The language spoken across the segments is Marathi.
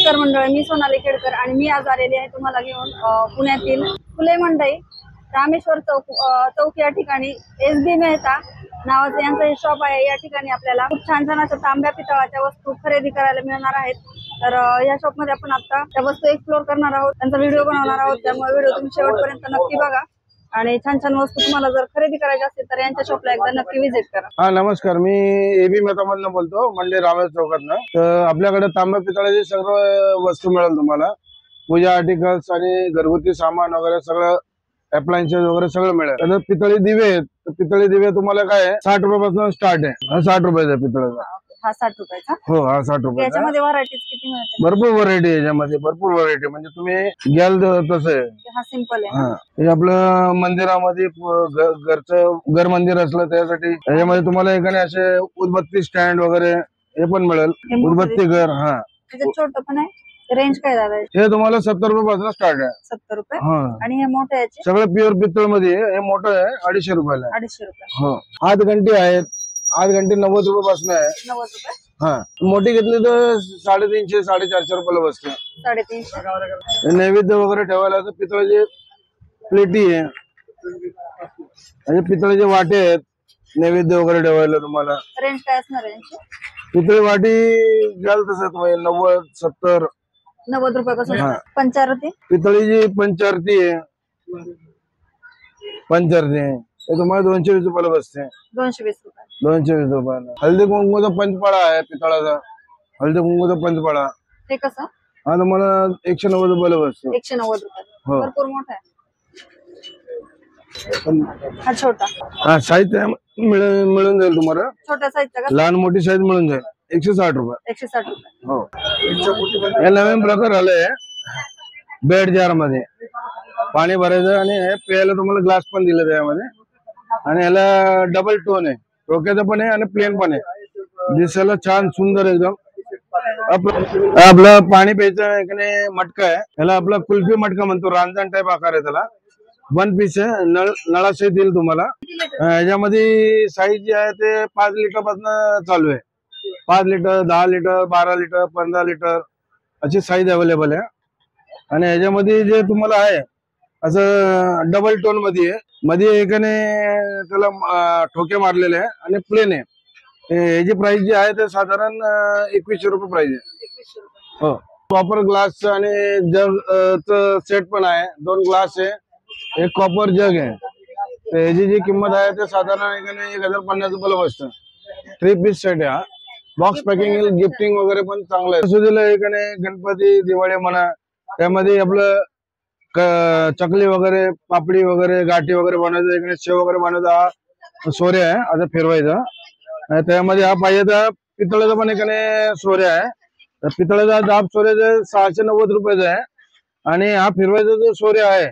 नमस्कार मंडळी, मी सोनाली खेडकर आणि मी आज आलेली आहे तुम्हाला घेऊन पुण्यातील फुले मंडई रामेश्वर चौक या ठिकाणी SB मेहता नावाचं यांचं हे शॉप आहे। या ठिकाणी आपल्याला खूप छान छान अशा तांब्या पितळाच्या वस्तू खरेदी करायला मिळणार आहेत। तर या शॉप मध्ये आपण आता त्या वस्तू एक्सप्लोर करणार आहोत, त्यांचा व्हिडिओ बनवणार आहोत। त्यामुळे व्हिडिओ तुम्ही शेवटपर्यंत नक्की बघा आणि छान छान वस्तू तुम्हाला जर खरेदी करायची असेल तर यांच्या शॉपला एकदा नक्की व्हिजिट करा। हा नमस्कार, मी AB मेहतामधून बोलतो, मंडई रामेश्वर चौकातनं। तर आपल्याकडे तांब्या पितळाची सर्व वस्तू मिळेल तुम्हाला, पूजा आर्टिकल्स आणि घरगुती सामान वगैरे सगळं, अप्लायन्सेस वगैरे सगळं मिळेल। तर पितळी दिवे आहेत, पितळी दिवे तुम्हाला काय 60 रुपयापासून स्टार्ट आहे। हा 60 रुपयाचा पितळाचा। हा 60 रुपयाचा? हो, हा 60 रुपयाचा। याच्यामध्ये व्हरायटीज किती मिळते? भरपूर व्हरायटी, याच्यामध्ये भरपूर व्हरायटी, म्हणजे तुम्ही घ्याल तसं आहे। हा सिंपल आहे। हा, हे आपलं मंदिरामध्ये घरचं घर मंदिर असलं त्यासाठी याच्यामध्ये तुम्हाला एकाने असे उदबत्ती स्टँड वगैरे हे पण मिळेल, उदबत्ती घर। हा, त्याच्यात छोटं पण आहे। रेंज काय दादा? हे तुम्हाला 70 रुपयापासून स्टार्ट आहे। 70 रुपये? हा, आणि हे मोठे याचे? सगळं प्युअर पितळ मध्ये, हे मोठं आहे 250 रुपयाला। 250 रुपये? हो। हात घंटी आहेत, हात घंटी 90 रुपयापासून आहे। 90 रुपये? हा, मोठी घेतली तर 350 450 रुपयाला बसते। 350? नैवेद्य वगैरे ठेवायला तर पितळाची प्लेटी आहे, आणि पितळाचे वाटे आहेत नैवेद्य वगैरे ठेवायला तुम्हाला। रेंज काय असणार आहे यांची? पितळी वाटी घ्याल तसं तुम्ही 90 70 90 रुपयापासून। पंचारती? पितळीची पंचारती आहे, पंचारती हे तुम्हाला 220 रुपयाला बसते। 220 रुपये? 220 रुपयाला। हळदी कुंकूचा पंचपाळा आहे पितळाचा, हळदी कुंकूचा पंचपाळा। ते कसं? हा तुम्हाला 190 रुपयाला बसतो। 190 रुपये? हो। भरपूर मोठा आहे। हा छोटा? हा, साहित्य मिळून जाईल तुम्हाला, छोट्या साईजचा का? लहान मोठी साईज मिळून जाईल। 160 रुपये। 160 रुपये? हो। हे नवीन प्रकार आले बेड जार मध्ये पाणी भरायचं, आणि हे प्यायला तुम्हाला ग्लास पण दिलं त्यामध्ये, आणि ह्याला डबल टोन आहे, डोक्याचं पण आहे आणि प्लेन पण आहे, दिसायला छान सुंदर एकदम। आपलं पाणी प्यायचं मटका आहे, ह्याला आपला कुल्फी मटका म्हणतो, रांजण टाईप आकार आहे त्याला। 1 पीस आहे, नळासहित देईल तुम्हाला। ह्याच्यामध्ये साईज जी आहे ते 5 लिटर पासून चालू आहे। 5 लिटर, 10 लिटर, 12 लिटर, 15 लिटर अशी साईज अवेलेबल आहे। आणि ह्याच्यामध्ये जे तुम्हाला आहे असं डबल टोन मध्ये आहे, मध्ये एकाने त्याला ठोके मारलेले आहे, आणि प्लेन आहे। ह्याची प्राइस जी आहे ते साधारण 2100 रुपये प्राइस आहे। हो। कॉपर ग्लास आणि जग सेट पण आहे, 2 ग्लास आहे, एक कॉपर जग आहे। ह्याची जी किंमत आहे ते साधारण एकाने 1050 रुपयाला बसतं। 3 पीस सेट आहे हा। बॉक्स पॅकिंग, गिफ्टिंग वगैरे पण चांगलं आहे। सुधीला एकाने गणपती दिवाळी म्हणा, त्यामध्ये आपलं चकली वगैरे, पापडी वगैरे, गाठी वगैरे बनवायचं, एकाने शेव वगैरे बनवायचा हा सोऱ्या आहे, आता फिरवायचा। त्यामध्ये हा पाहिजे तर पितळाचा पण एकाने सोऱ्या आहे, तर पितळाचा दाब सोऱ्याचा 690 रुपयाचा आहे, आणि हा फिरवायचा जो सोऱ्या आहे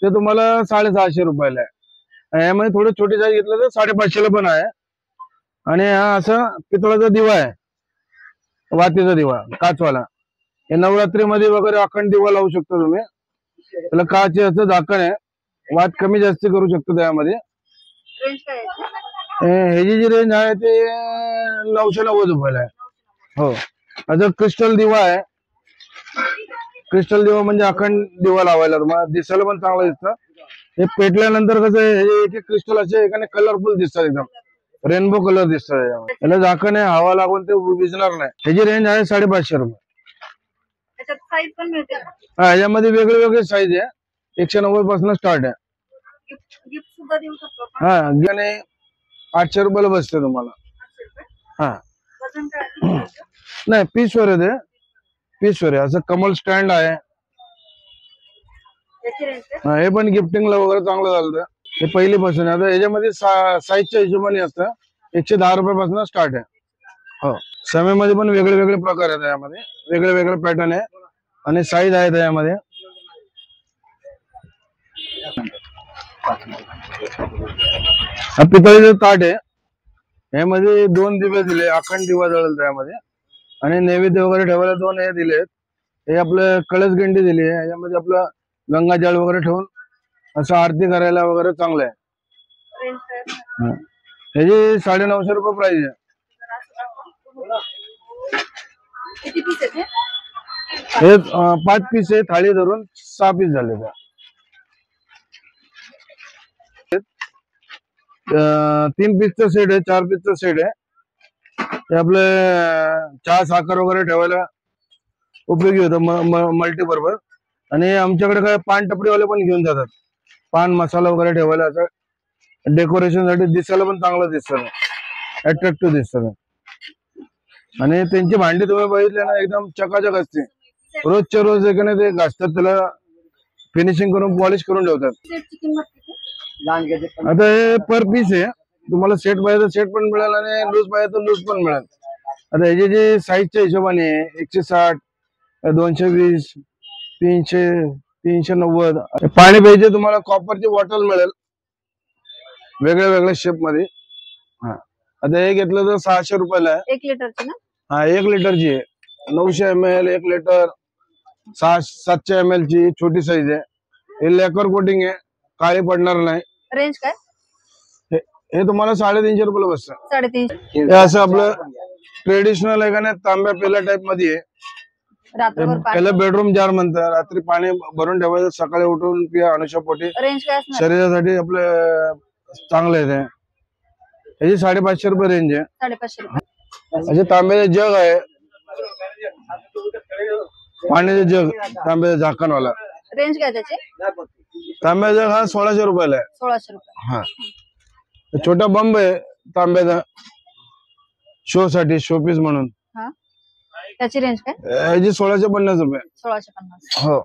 ते तुम्हाला 650 रुपयाला आहे। यामध्ये थोडी छोटी साईज घेतलं तर 550 ला पण आहे। आणि हा असा पितळाचा दिवा आहे, वातीचा दिवा काचवाला, हे नवरात्रीमध्ये वगैरे अखंड दिवा लावू शकतो तुम्ही। त्याला काच असं झाकण आहे, वात कमी जास्ती करू शकतो त्यामध्ये। ह्याची जी रेंज आहे ते 990 रुपयाला आहे। हो। आता क्रिस्टल दिवा आहे, क्रिस्टल दिवा म्हणजे अखंड दिवा लावायला तुम्हाला, दिसायला पण चांगलं दिसतं। हे पेटल्यानंतर कसं हे क्रिस्टल असे एकाने कलरफुल दिसतात, एकदम रेनबो कलर दिसतात। याला झाकण आहे, हवा लागून ते विझणार नाही। ह्याची रेंज आहे 550 रुपये। साईज पण मिळते? हा, याच्यामध्ये वेगळे वेगळे साईज आहे, 190 पासून स्टार्ट आहे। गिफ्ट सुद्धा देऊ शकतो? हा, आणि 800 रुपयाला बसते तुम्हाला। हा, नाही पीसवर आहे, ते पीसवर आहे। असं कमल स्टँड आहे, हे पण गिफ्टिंगला वगैरे चांगलं चालतं। हे पहिलीपासून आहे। आता याच्यामध्ये साईजच्या हिशोबाने असतं, 110 रुपयापासून स्टार्ट आहे। हो। समेमध्ये पण वेगळे वेगळे प्रकार आहेत, यामध्ये वेगळे वेगळे पॅटर्न आहे आणि साईज आहे त्यामध्ये। हा पितळीचं ताट आहे, यामध्ये 2 दिवे दिले, अखंड दिवा जळेल त्यामध्ये, आणि नैवेद्य वगैरे ठेवायला 2 हे दिलेत। हे आपलं कळस गंडी दिली आहे, यामध्ये आपलं गंगाजळ वगैरे ठेवून असं आरती करायला वगैरे चांगलं आहे। ह्याची 950 रुपये प्राइस आहे। किती पीस आहे? हे 5 पीस आहे, थाळी धरून 6 पीस झाले. 3 पीसचा सेट आहे, 4 पीसचा सेट आहे. हे आपले चहा साखर वगैरे ठेवायला उपयोगी होतं, मल्टीपर्पज. आणि आमच्याकडे काय पान टपरीवाले पण घेऊन जातात, पान मसाला वगैरे ठेवायला, असं डेकोरेशन साठी दिसायला पण चांगलं दिसतं, अट्रॅक्टिव्ह दिसतं. आणि त्यांची भांडी तुम्ही बघितले ना, एकदम चकाचक असते. रोजच्या रोज एकाने ते घासतात, त्याला फिनिशिंग करून पॉलिश करून ठेवतात. आता हे पर पीस आहे, तुम्हाला सेट पाहिजे तर सेट पण मिळेल आणि लूज पाहिजे तर लूज पण मिळेल. आता ह्याची जी साईजच्या हिशोबाने 160, 220, 300, 390. पाणी पाहिजे तुम्हाला कॉपरची बॉटल मिळेल वेगळ्या वेगळ्या शेप मध्ये. आता हे घेतलं तर 600 रुपयाला आहे. 1 लिटरची ना? हा, 1 लिटरची आहे. 900 ml, 1 लिटर, 700 ml ची छोटी साईज आहे. हे लेकर कोटिंग आहे, काळी पडणार नाही. रेंज काय? हे तुम्हाला 350 रुपयाला बसतं. 350. हे असं आपलं ट्रेडिशनल आहे का नाही, तांब्या पेला टाइप मध्ये आहे. रात्रभर पाणी. त्याला बेडरूम जार म्हणतात. रात्री पाणी भरून ठेवायचं, सकाळी उठून पिया अनुषापोटी. रेंज काय असणार? शरीरासाठी आपलं चांगलं आहे ते. याची 550 रुपये रेंज आहे. 550 रुपये. असे तांब्याचे जग आहे, पाण्याचे जग, तांब्याचा झाकणवाला. रेंज काय त्याची? तांब्याचा जग हा 1600 रुपयाला आहे. 1600 रुपये. हा, छोटा बंब आहे तांब्याचा, शो साठी, शो पीस म्हणून. हा, त्याची रेंज काय? याची 1650 रुपये. 1650. हो.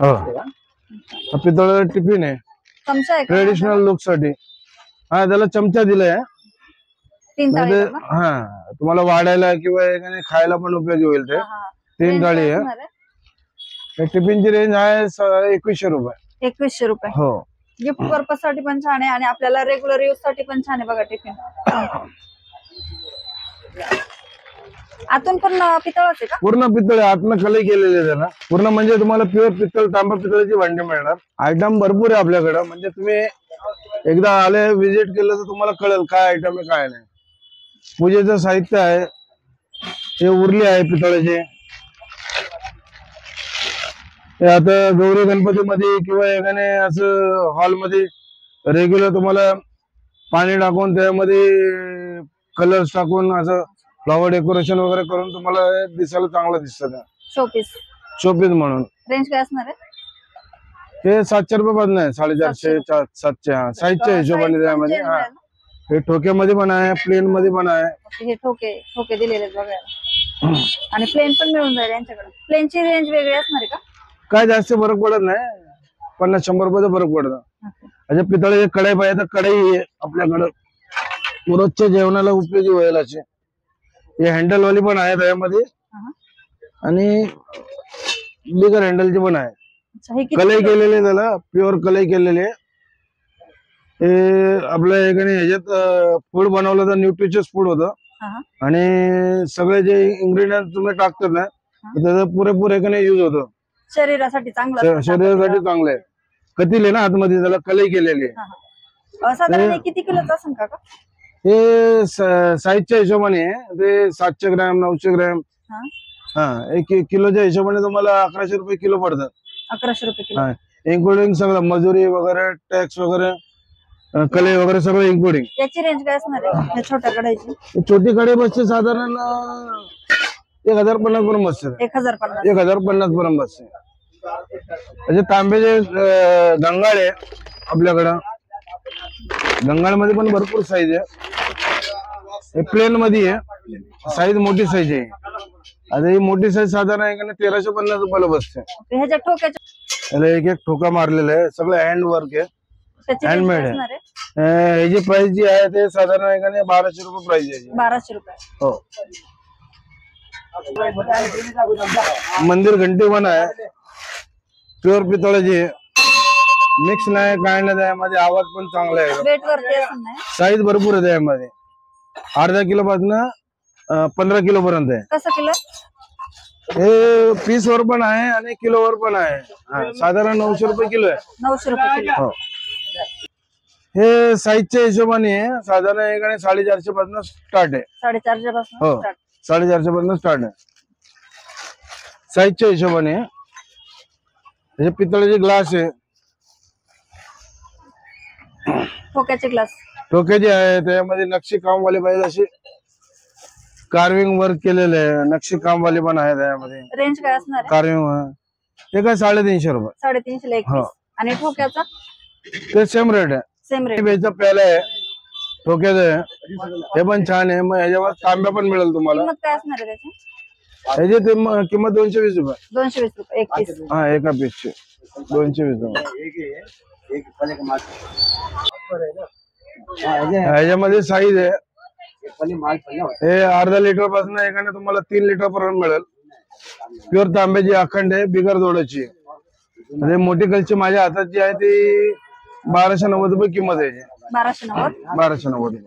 हो, पितळाचा टिफिन आहे, चमचा आहे का? ट्रेडिशनल लुक साठी. हा, त्याला चमचा दिलाय. 3 थाळी म्हणजे का? हा, तुम्हाला वाढायला किंवा एकाने खायला पण उपयोगी होईल ते. 3 थाळी आहे. टिफिनची रेंज आहे 2100 रुपये. 2100 रुपये. हो. गिफ्ट पर्पज साठी पण छान आहे आणि आपल्याला रेग्युलर यूज साठी पण छान आहे बघा टिफिन. आतून पण पितळच आहे का? पूर्ण पितळ, आतनं कलई केलेली आहे त्याला पूर्ण. म्हणजे तुम्हाला प्युअर पितळ, तांबा पितळाची भांडी मिळणार. आयटम भरपूर आहे आपल्याकडे. म्हणजे तुम्ही एकदा आले, विजिट केलं तर तुम्हाला कळेल काय आयटम आहे काय नाही. पूजेचं साहित्य आहे, हे उरली आहे पितळाचे. हे आता गौरी गणपतीमध्ये किंवा एखाने असं हॉलमध्ये रेग्युलर तुम्हाला पाणी टाकून त्यामध्ये कलर्स टाकून असं फ्लॉवर डेकोरेशन वगैरे करून तुम्हाला दिसायला चांगलं दिसतं. शोपीस. शोपीस म्हणून. रेंज काय असणार आहे? हे 700 रुपये पासून आहे, 750, 700. साईजच्या हिशोबाने त्यामध्ये. हा, हे ठोक्यामध्ये पण आहे, प्लेन मध्ये पण आहे. हे ठोके दिलेले बघायला. आणि प्लेन पण मिळून जाईल यांच्याकडे. प्लेनची रेंज वेगळी असणार आहे का? काय जास्त फरक पडत नाही, 50-100 रुपयाचा फरक पडतो. अच्छा, पितळेची कढई पाहिजे तर कढई आपल्याकडं रोजच्या जेवणाला उपयोगी होईल असे. हे हँडल वाली पण आहे त्यामध्ये आणि बिगर हँडलची पण आहे. कलई केलेली, त्याला प्युअर कलई केलेली आहे. हे आपल्या एकाने ह्याच्यात फूड बनवलं तर न्यूट्रिशियस फूड होतं. आणि सगळे जे इन्ग्रेडियंट तुम्ही टाकतात ना, त्याचा पुरेपूर एकाने युज होतो. शरीरासाठी चांगलं. शरीरासाठी चांगलं आहे. कतील आहे ना आतमध्ये, त्याला कलई केलेली आहे. साधारण किती किलोचं असेल का? हे साईजच्या हिशोबाने ते 700 ग्रॅम, 900 ग्रॅम. हा, 1 किलोच्या हिशोबाने तुम्हाला 1100 रुपये किलो पडतात. 1100 रुपये किलो. इन्क्लुडिंग सगळं, मजुरी वगैरे, टॅक्स वगैरे, कलई वगैरे सगळं इन्क्लुडिंग. याची रेंज काय असणार आहे छोट्या कढईची? छोटी कढई बसते साधारण 1050 पर्यंत बसते. 1050 पर्यंत बसते. म्हणजे तांब्याचे गंगाळ आहे आपल्याकडं. गंगाळ मध्ये पण भरपूर साईज आहे. प्लेन मध्ये आहे, साईज मोठी साईज आहे. आता ही मोठी साईज साधारण 1350 रुपयाला बसते. ह्याच्या ठोक्याच्या याला एक ठोका मारलेला आहे, सगळं हँड वर्क आहे, हँडमेड आहे. ह्याची प्राइस जी आहे ते साधारण 1200 रुपये प्राइस आहे. 1200 रुपये. हो. मंदिर घंटी पण आहे, प्युअर पितळाची, मिक्स नाही काय नाही. त्यामध्ये आवाज पण चांगला आहे. साईज भरपूर आहे त्यामध्ये, अर्धा किलो पासून 15 किलो पर्यंत आहे. कसं किलो? हे पीस वर पण आहे आणि किलो वर पण आहे. साधारण 900 रुपये किलो आहे. 900 रुपये किलो. हो. हे साईजच्या हिशोबाने आहे, साधारण एक आणि 450 पासून स्टार्ट आहे. 450 पासून हो, 450 पासून स्टार्ट आहे साईजच्या हिशोबाने. हे पितळेचे ग्लास आहे, ठोक्याचे ग्लास. ठोक्याचे आहे. त्यामध्ये नक्षी कामवाले पाहिजे अशी कार्विंग वर्क केलेले आहे. नक्षी कामवाले पण आहे त्यामध्ये. रेंज काय असणार आहे? कार्विंग ते काय 350 रुपये. 350 ला एक हो. piece. आणि ठोक्याचा ते सेम रेट आहे. Same rate. बेचा प्याला आहे, ठोक्याचं आहे. हे पण छान आहे. मग ह्याच्यावर तांब्या पण मिळेल तुम्हाला. किंमत काय असणार आहे त्याची? ह्याची किंमत 220 रुपये. 220 रुपये एक पीस. हा, एका पीसचे 220 रुपये. ह्याच्यामध्ये साईज आहे. हे अर्धा लिटर पासून एकाने तुम्हाला 3 लिटर पर्यंत मिळेल. प्युअर तांब्याची अखंड आहे, बिगर जोडाची. म्हणजे मोठी कलची माझ्या हातात जी आहे ती 1290 रुपये किंमत आहे. 1290. 1290.